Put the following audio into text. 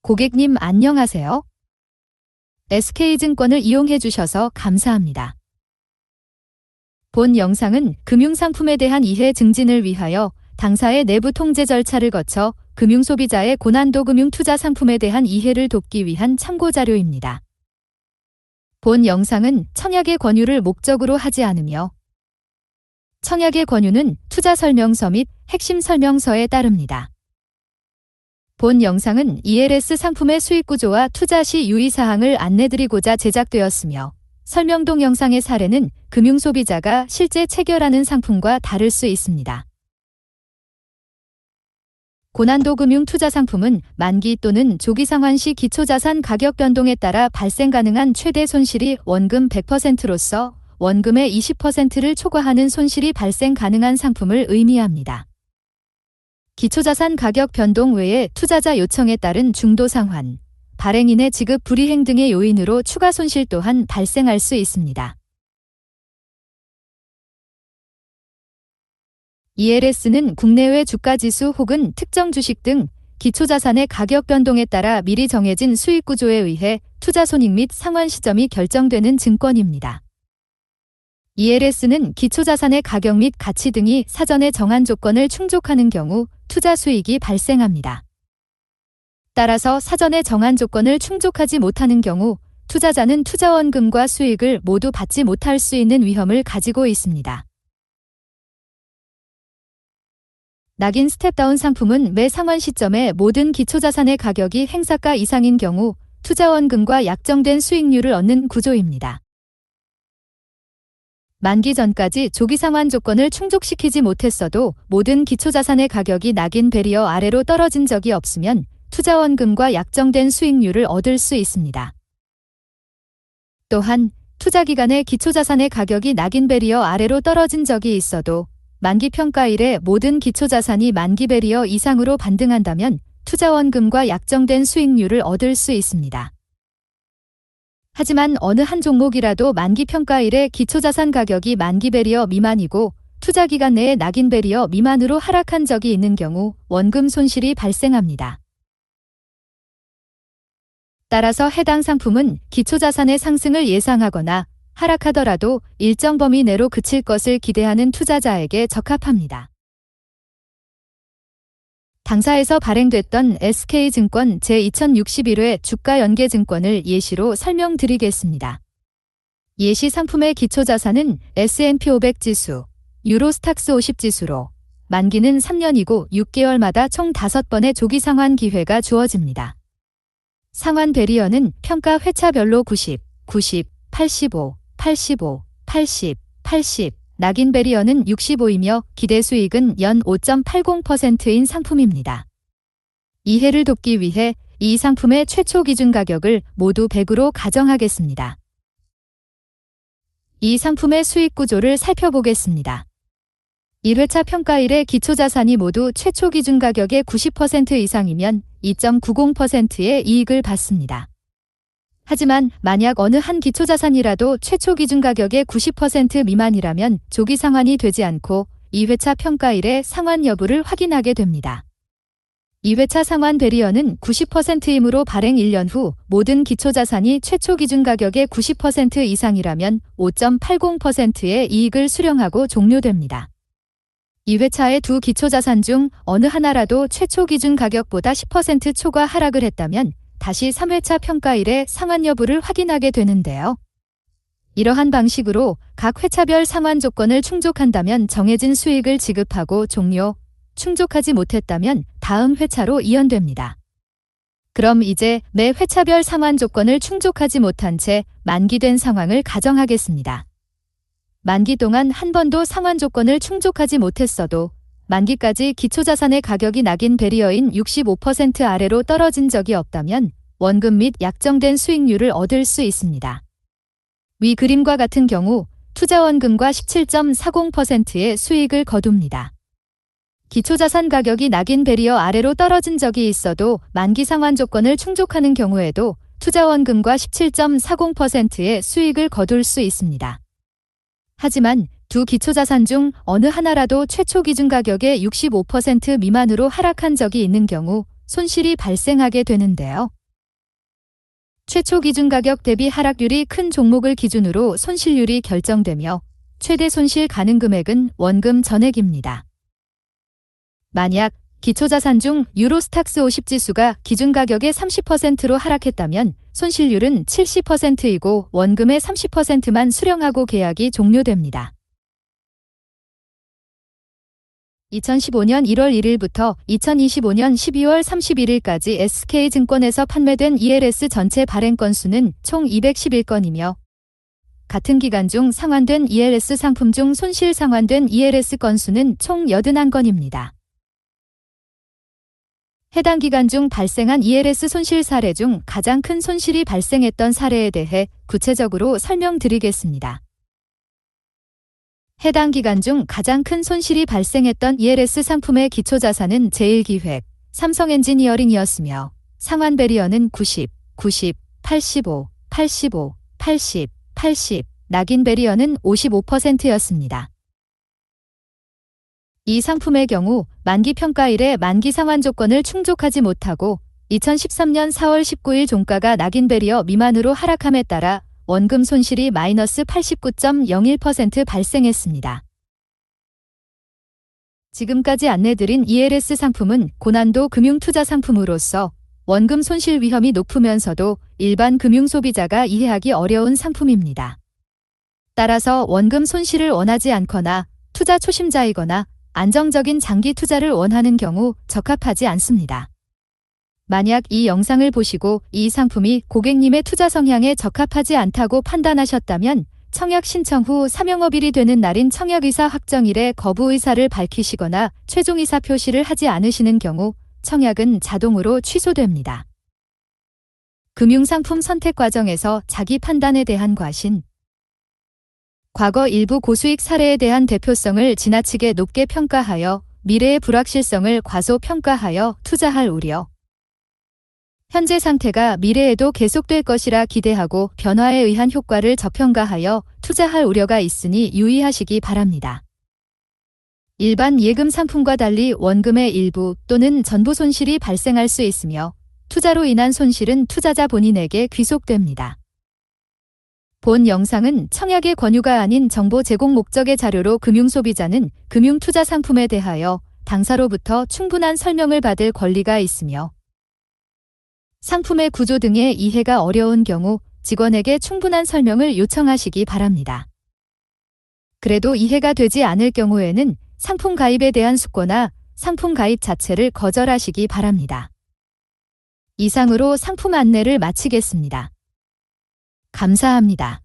고객님 안녕하세요. SK증권을 이용해 주셔서 감사합니다. 본 영상은 금융상품에 대한 이해 증진을 위하여 당사의 내부 통제 절차를 거쳐 금융소비자의 고난도 금융투자 상품에 대한 이해를 돕기 위한 참고자료입니다. 본 영상은 청약의 권유를 목적으로 하지 않으며 청약의 권유는 투자 설명서 및 핵심 설명서에 따릅니다. 본 영상은 ELS 상품의 수익 구조와 투자 시 유의사항을 안내드리고자 제작되었으며 설명 동영상의 사례는 금융소비자가 실제 체결하는 상품과 다를 수 있습니다. 고난도 금융 투자 상품은 만기 또는 조기 상환 시 기초자산 가격 변동에 따라 발생 가능한 최대 손실이 원금 100%로서 원금의 20%를 초과하는 손실이 발생 가능한 상품을 의미합니다. 기초자산 가격 변동 외에 투자자 요청에 따른 중도 상환, 발행인의 지급 불이행 등의 요인으로 추가 손실 또한 발생할 수 있습니다. ELS는 국내외 주가지수 혹은 특정 주식 등 기초자산의 가격 변동에 따라 미리 정해진 수익 구조에 의해 투자 손익 및 상환 시점이 결정되는 증권입니다. ELS는 기초자산의 가격 및 가치 등이 사전에 정한 조건을 충족하는 경우 투자 수익이 발생합니다. 따라서 사전에 정한 조건을 충족하지 못하는 경우 투자자는 투자원금과 수익을 모두 받지 못할 수 있는 위험을 가지고 있습니다. 낙인 스텝다운 상품은 매 상환 시점에 모든 기초자산의 가격이 행사가 이상인 경우 투자원금과 약정된 수익률을 얻는 구조입니다. 만기 전까지 조기 상환 조건을 충족시키지 못했어도 모든 기초자산의 가격이 낙인 베리어 아래로 떨어진 적이 없으면 투자원금과 약정된 수익률을 얻을 수 있습니다. 또한 투자기간에 기초자산의 가격이 낙인 베리어 아래로 떨어진 적이 있어도 만기 평가일에 모든 기초자산이 만기 베리어 이상으로 반등한다면 투자원금과 약정된 수익률을 얻을 수 있습니다. 하지만 어느 한 종목이라도 만기 평가일에 기초자산 가격이 만기 베리어 미만이고 투자기간 내에 낙인 베리어 미만으로 하락한 적이 있는 경우 원금 손실이 발생합니다. 따라서 해당 상품은 기초자산의 상승을 예상하거나 하락하더라도 일정 범위 내로 그칠 것을 기대하는 투자자에게 적합합니다. 당사에서 발행됐던 SK증권 제2061회 주가연계증권을 예시로 설명드리겠습니다. 예시 상품의 기초자산은 S&P 500 지수, 유로스탁스 50 지수로 만기는 3년이고 6개월마다 총 5번의 조기 상환 기회가 주어집니다. 상환 베리어는 평가 회차별로 90, 90, 85, 85, 80, 80, 낙인 베리어는 65이며 기대 수익은 연 5.80%인 상품입니다. 이해를 돕기 위해 이 상품의 최초 기준 가격을 모두 100으로 가정하겠습니다. 이 상품의 수익 구조를 살펴보겠습니다. 1회차 평가일에 기초자산이 모두 최초 기준 가격의 90% 이상이면 2.90%의 이익을 받습니다. 하지만 만약 어느 한 기초자산이라도 최초 기준 가격의 90% 미만이라면 조기 상환이 되지 않고 2회차 평가일에 상환 여부를 확인하게 됩니다. 2회차 상환 베리어는 90%이므로 발행 1년 후 모든 기초자산이 최초 기준 가격의 90% 이상이라면 5.80%의 이익을 수령하고 종료됩니다. 2회차의 두 기초자산 중 어느 하나라도 최초 기준 가격보다 10% 초과 하락을 했다면 다시 3회차 평가일에 상환 여부를 확인하게 되는데요. 이러한 방식으로 각 회차별 상환 조건을 충족한다면 정해진 수익을 지급하고 종료, 충족하지 못했다면 다음 회차로 이연됩니다. 그럼 이제 매 회차별 상환 조건을 충족하지 못한 채 만기된 상황을 가정하겠습니다. 만기 동안 한 번도 상환 조건을 충족하지 못했어도 만기까지 기초자산의 가격이 낙인 베리어인 65% 아래로 떨어진 적이 없다면 원금 및 약정된 수익률을 얻을 수 있습니다. 위 그림과 같은 경우 투자원금과 17.40%의 수익을 거둡니다. 기초자산 가격이 낙인 베리어 아래로 떨어진 적이 있어도 만기 상환 조건을 충족하는 경우에도 투자원금과 17.40%의 수익을 거둘 수 있습니다. 하지만 두 기초자산 중 어느 하나라도 최초 기준 가격의 65% 미만으로 하락한 적이 있는 경우 손실이 발생하게 되는데요. 최초 기준 가격 대비 하락률이 큰 종목을 기준으로 손실률이 결정되며 최대 손실 가능 금액은 원금 전액입니다. 만약 기초자산 중 유로스탁스 50 지수가 기준 가격의 30%로 하락했다면 손실률은 70%이고 원금의 30%만 수령하고 계약이 종료됩니다. 2015년 1월 1일부터 2025년 12월 31일까지 SK증권에서 판매된 ELS 전체 발행 건수는 총 211건이며 같은 기간 중 상환된 ELS 상품 중 손실 상환된 ELS 건수는 총 81건입니다. 해당 기간 중 발생한 ELS 손실 사례 중 가장 큰 손실이 발생했던 사례에 대해 구체적으로 설명드리겠습니다. 해당 기간 중 가장 큰 손실이 발생했던 ELS 상품의 기초자산은 제일기획, 삼성엔지니어링이었으며 상환 배리어는 90, 90, 85, 85, 80, 80, 낙인 배리어는 55%였습니다. 이 상품의 경우 만기 평가일에 만기 상환 조건을 충족하지 못하고 2013년 4월 19일 종가가 낙인 배리어 미만으로 하락함에 따라 원금 손실이 마이너스 89.01% 발생했습니다. 지금까지 안내드린 ELS 상품은 고난도 금융투자 상품으로서 원금 손실 위험이 높으면서도 일반 금융 소비자가 이해하기 어려운 상품입니다. 따라서 원금 손실을 원하지 않거나 투자 초심자이거나 안정적인 장기 투자를 원하는 경우 적합하지 않습니다. 만약 이 영상을 보시고 이 상품이 고객님의 투자 성향에 적합하지 않다고 판단하셨다면 청약 신청 후 사명업일이 되는 날인 청약의사 확정일에 거부 의사를 밝히시거나 최종 의사 표시를 하지 않으시는 경우 청약은 자동으로 취소됩니다. 금융상품 선택 과정에서 자기 판단에 대한 과신, 과거 일부 고수익 사례에 대한 대표성을 지나치게 높게 평가하여 미래의 불확실성을 과소평가하여 투자할 우려, 현재 상태가 미래에도 계속될 것이라 기대하고 변화에 의한 효과를 저평가하여 투자할 우려가 있으니 유의하시기 바랍니다. 일반 예금 상품과 달리 원금의 일부 또는 전부 손실이 발생할 수 있으며 투자로 인한 손실은 투자자 본인에게 귀속됩니다. 본 영상은 청약의 권유가 아닌 정보 제공 목적의 자료로 금융소비자는 금융투자 상품에 대하여 당사로부터 충분한 설명을 받을 권리가 있으며 상품의 구조 등의 이해가 어려운 경우 직원에게 충분한 설명을 요청하시기 바랍니다. 그래도 이해가 되지 않을 경우에는 상품 가입에 대한 숙고나 상품 가입 자체를 거절하시기 바랍니다. 이상으로 상품 안내를 마치겠습니다. 감사합니다.